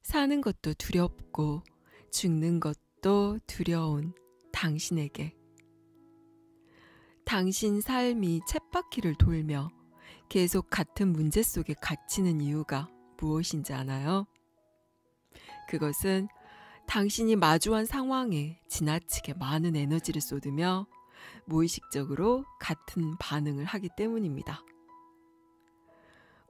사는 것도 두렵고 죽는 것도 두려운 당신에게. 당신 삶이 쳇바퀴를 돌며 계속 같은 문제 속에 갇히는 이유가 무엇인지 아나요? 그것은 당신이 마주한 상황에 지나치게 많은 에너지를 쏟으며 무의식적으로 같은 반응을 하기 때문입니다.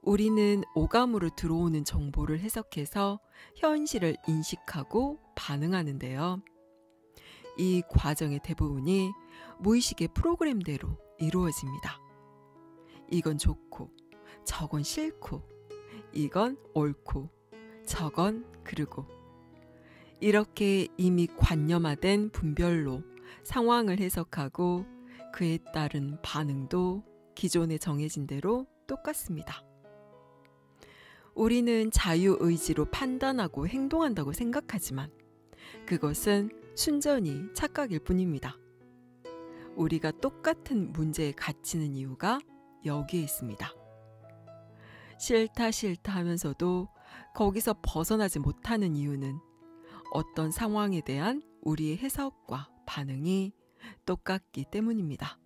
우리는 오감으로 들어오는 정보를 해석해서 현실을 인식하고 반응하는데요. 이 과정의 대부분이 무의식의 프로그램대로 이루어집니다. 이건 좋고, 저건 싫고, 이건 옳고, 저건 그르고. 이렇게 이미 관념화된 분별로 상황을 해석하고 그에 따른 반응도 기존에 정해진 대로 똑같습니다. 우리는 자유의지로 판단하고 행동한다고 생각하지만 그것은 순전히 착각일 뿐입니다. 우리가 똑같은 문제에 갇히는 이유가 여기에 있습니다. 싫다 하면서도 거기서 벗어나지 못하는 이유는 어떤 상황에 대한 우리의 해석과 반응이 똑같기 때문입니다.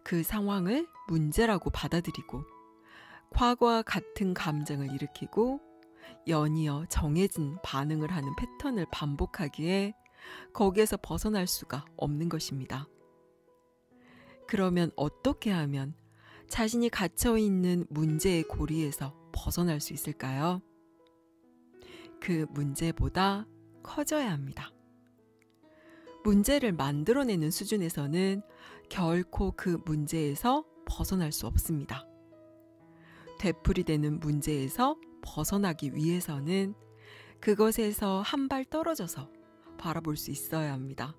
그 상황을 문제라고 받아들이고 과거와 같은 감정을 일으키고 연이어 정해진 반응을 하는 패턴을 반복하기에 거기에서 벗어날 수가 없는 것입니다. 그러면 어떻게 하면 자신이 갇혀있는 문제의 고리에서 벗어날 수 있을까요? 그 문제보다 커져야 합니다. 문제를 만들어내는 수준에서는 결코 그 문제에서 벗어날 수 없습니다. 되풀이되는 문제에서 벗어나기 위해서는 그것에서 한 발 떨어져서 바라볼 수 있어야 합니다.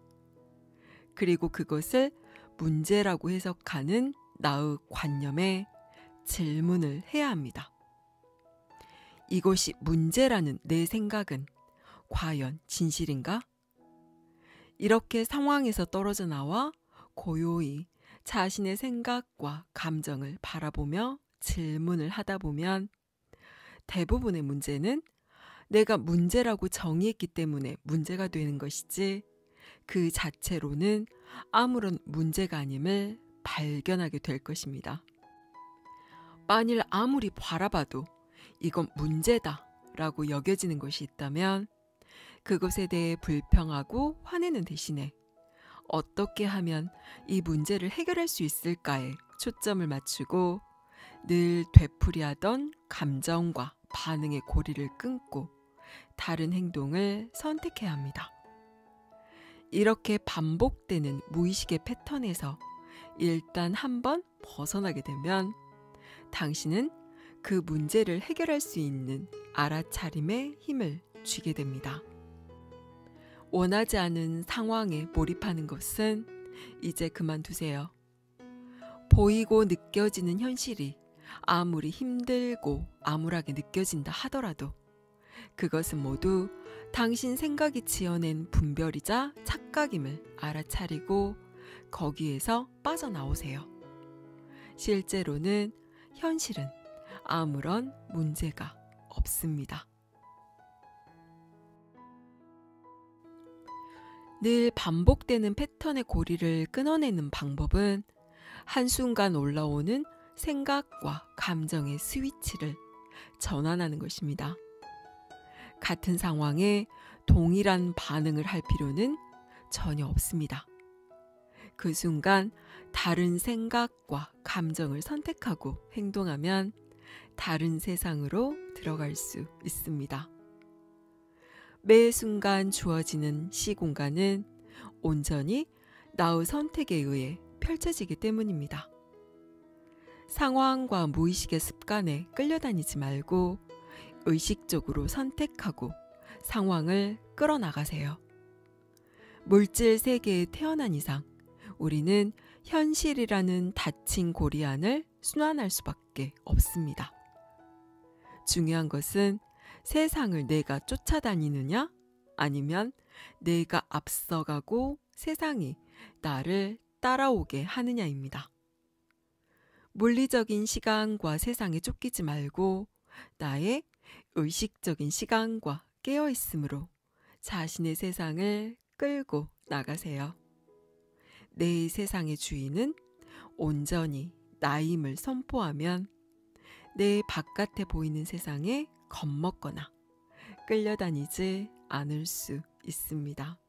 그리고 그것을 문제라고 해석하는 나의 관념에 질문을 해야 합니다. 이것이 문제라는 내 생각은 과연 진실인가? 이렇게 상황에서 떨어져 나와 고요히 자신의 생각과 감정을 바라보며 질문을 하다 보면 대부분의 문제는 내가 문제라고 정의했기 때문에 문제가 되는 것이지 그 자체로는 아무런 문제가 아님을 발견하게 될 것입니다. 만일 아무리 바라봐도 이건 문제다 라고 여겨지는 것이 있다면 그것에 대해 불평하고 화내는 대신에 어떻게 하면 이 문제를 해결할 수 있을까에 초점을 맞추고 늘 되풀이하던 감정과 반응의 고리를 끊고 다른 행동을 선택해야 합니다. 이렇게 반복되는 무의식의 패턴에서 일단 한번 벗어나게 되면 당신은 그 문제를 해결할 수 있는 알아차림의 힘을 쥐게 됩니다. 원하지 않은 상황에 몰입하는 것은 이제 그만두세요. 보이고 느껴지는 현실이 아무리 힘들고 암울하게 느껴진다 하더라도 그것은 모두 당신 생각이 지어낸 분별이자 착각임을 알아차리고 거기에서 빠져나오세요. 실제로는 현실은 아무런 문제가 없습니다. 늘 반복되는 패턴의 고리를 끊어내는 방법은 한순간 올라오는 생각과 감정의 스위치를 전환하는 것입니다. 같은 상황에 동일한 반응을 할 필요는 전혀 없습니다. 그 순간 다른 생각과 감정을 선택하고 행동하면 다른 세상으로 들어갈 수 있습니다. 매 순간 주어지는 시공간은 온전히 나의 선택에 의해 펼쳐지기 때문입니다. 상황과 무의식의 습관에 끌려다니지 말고 의식적으로 선택하고 상황을 끌어나가세요. 물질 세계에 태어난 이상 우리는 현실이라는 닫힌 고리 안을 순환할 수밖에 없습니다. 중요한 것은 세상을 내가 쫓아다니느냐 아니면 내가 앞서가고 세상이 나를 따라오게 하느냐입니다. 물리적인 시간과 세상에 쫓기지 말고 나의 의식적인 시간과 깨어 있음으로 자신의 세상을 끌고 나가세요. 내 세상의 주인은 온전히 나임을 선포하면 내 바깥에 보이는 세상에 겁먹거나 끌려다니지 않을 수 있습니다.